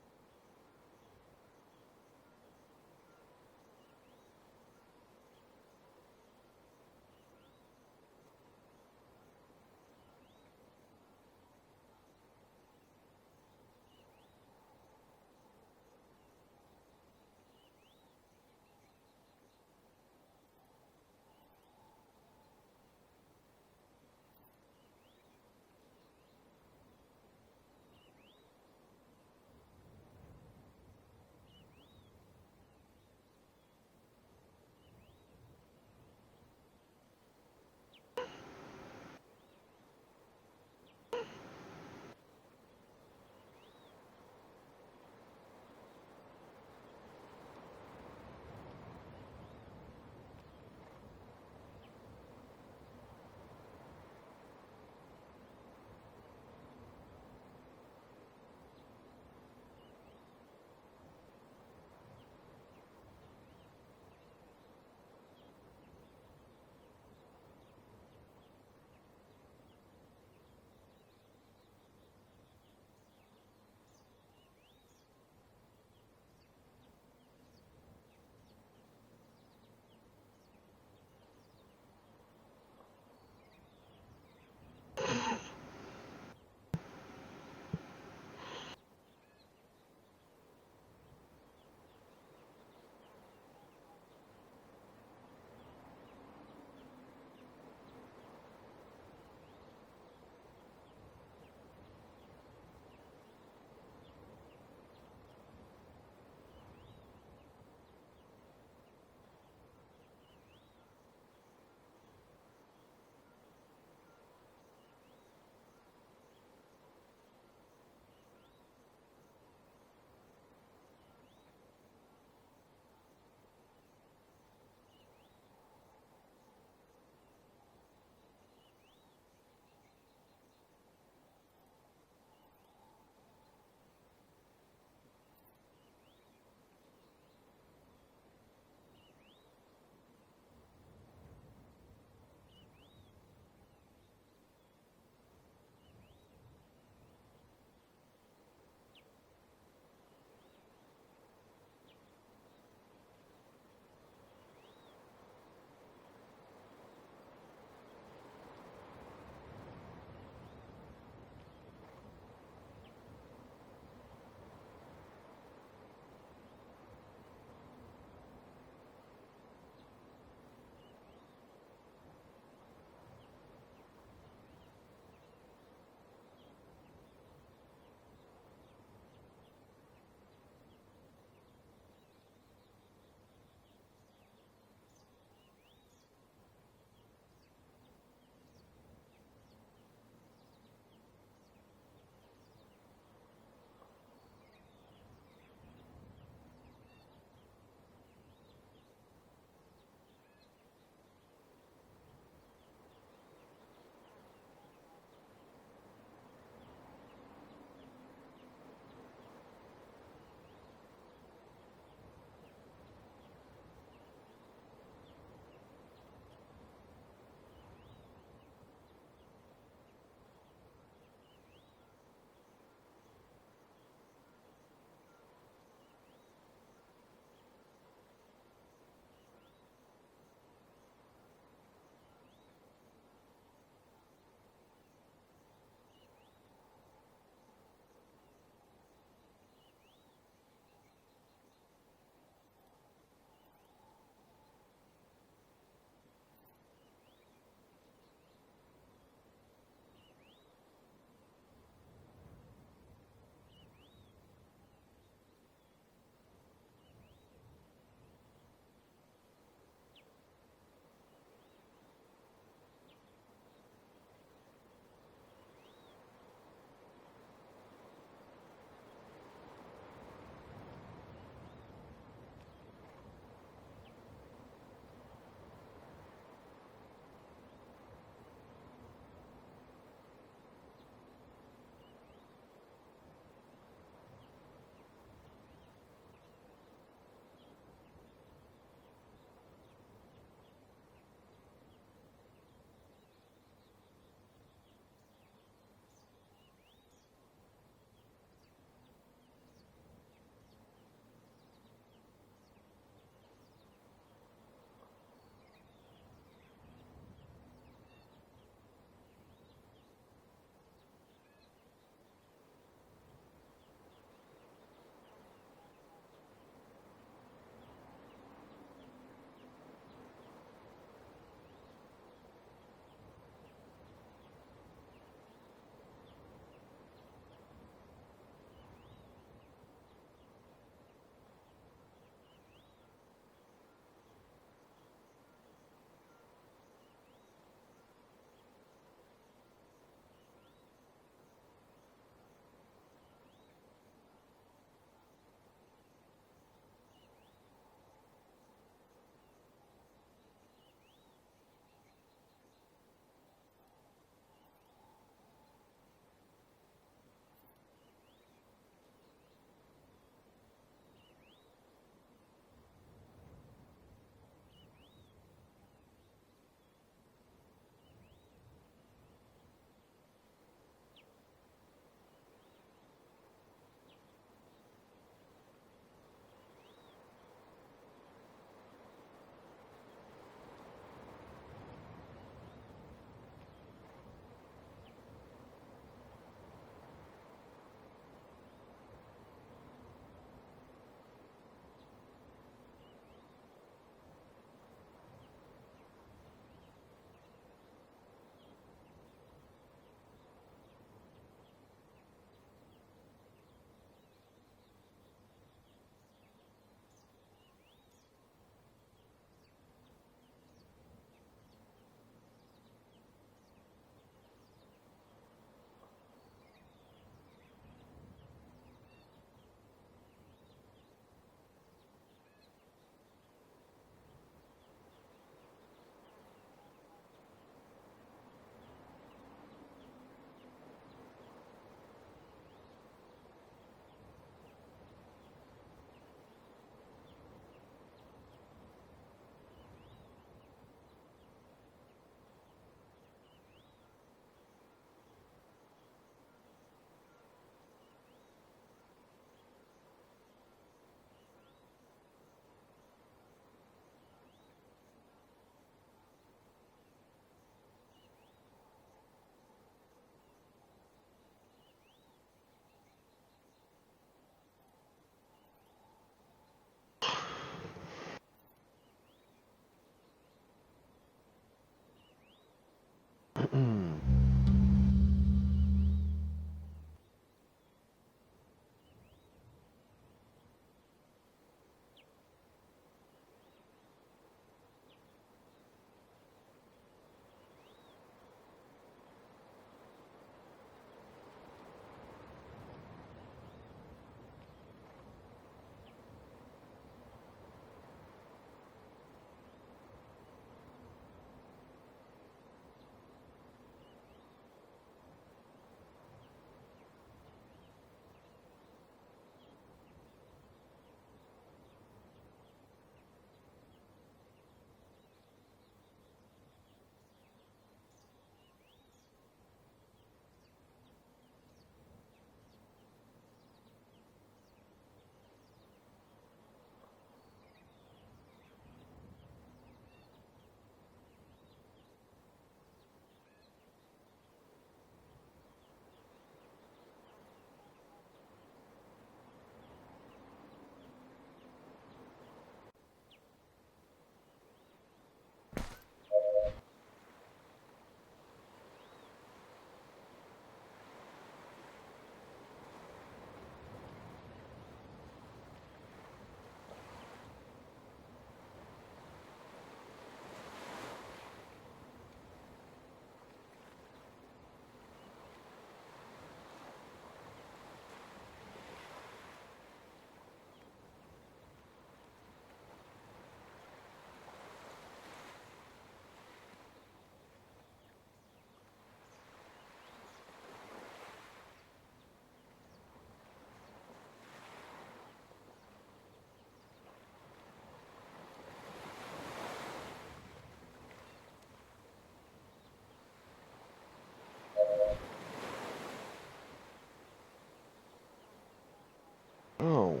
Oh.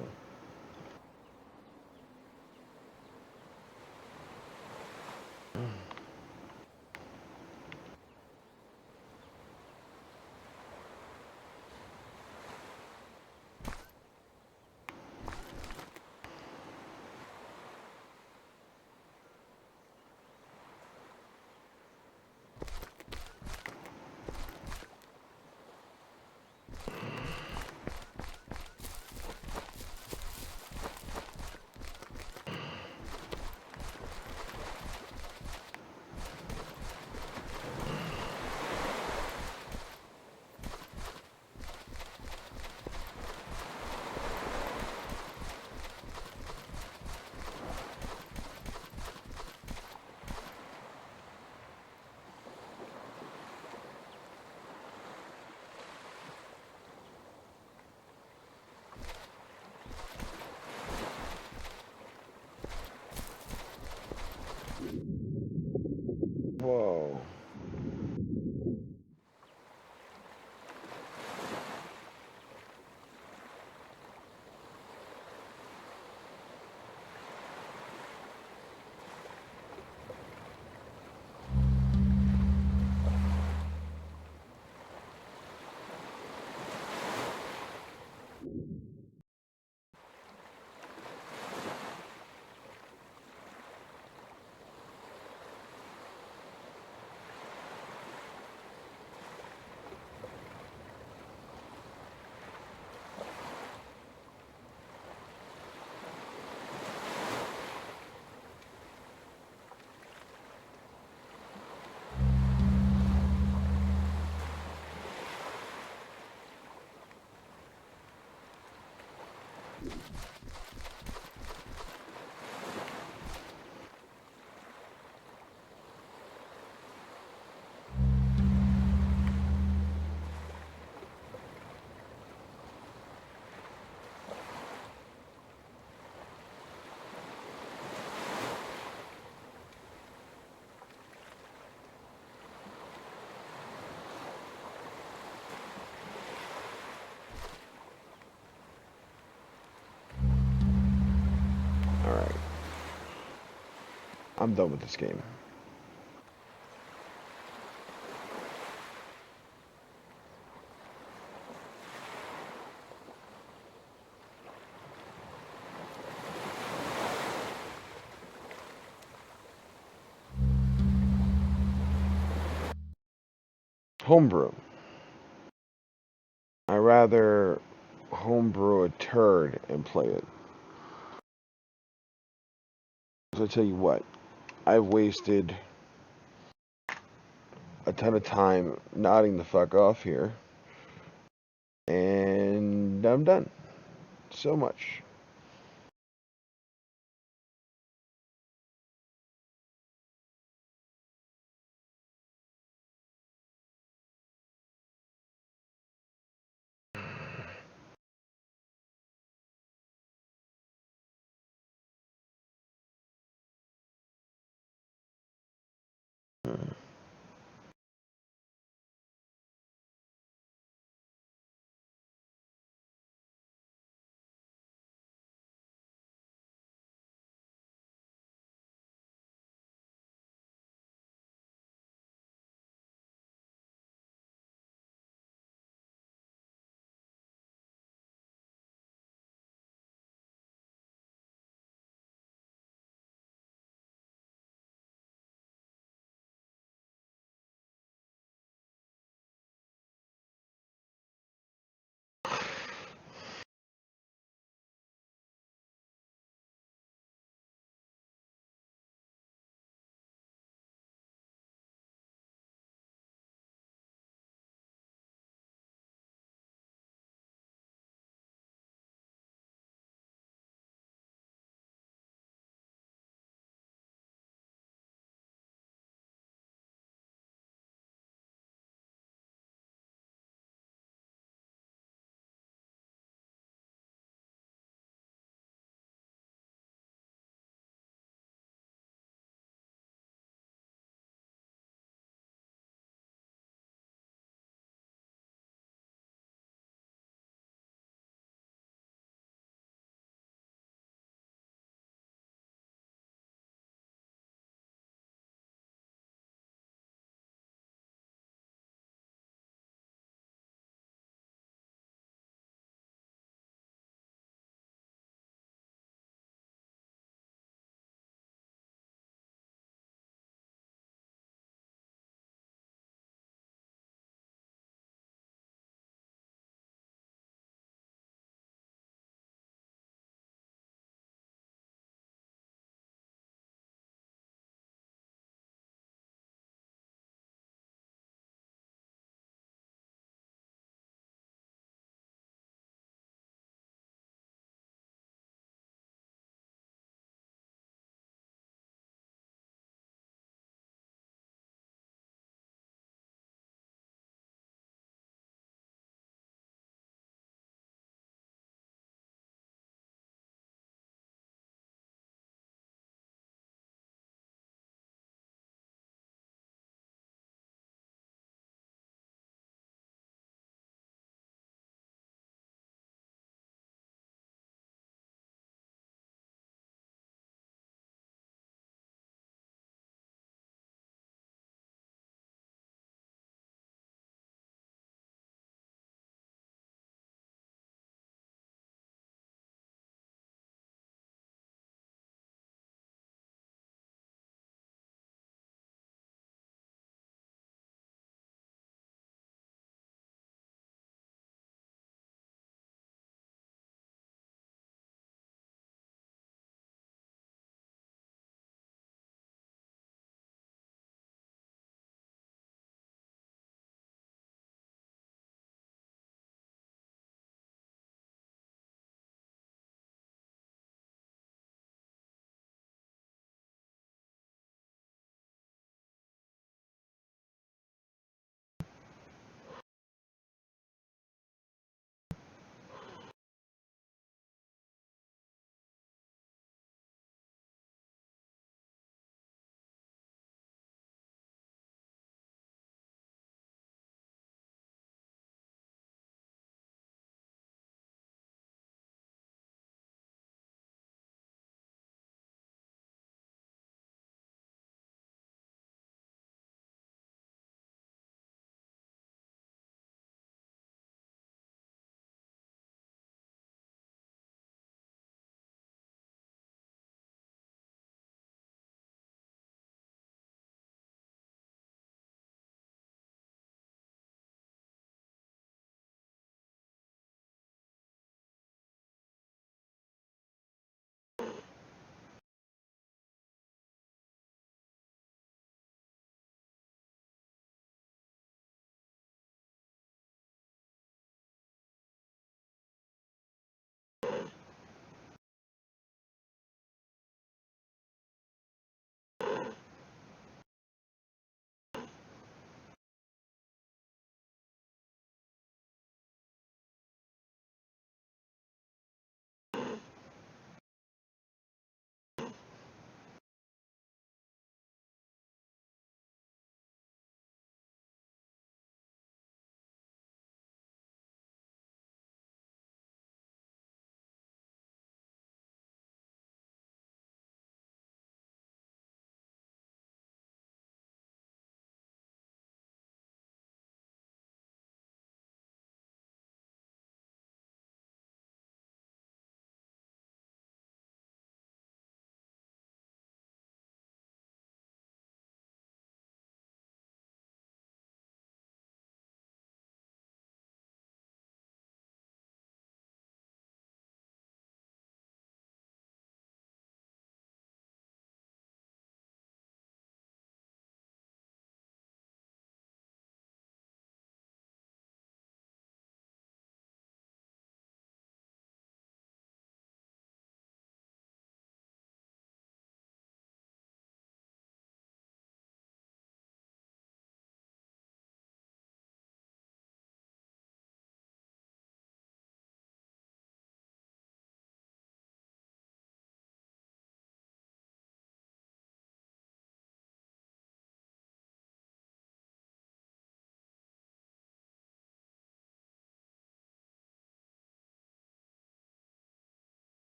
Whoa. Alright. I'm done with this game. Homebrew. I rather homebrew a turd and play it. So I tell you what, I've wasted a ton of time nodding the fuck off here, and I'm done. So much.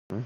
Hmm?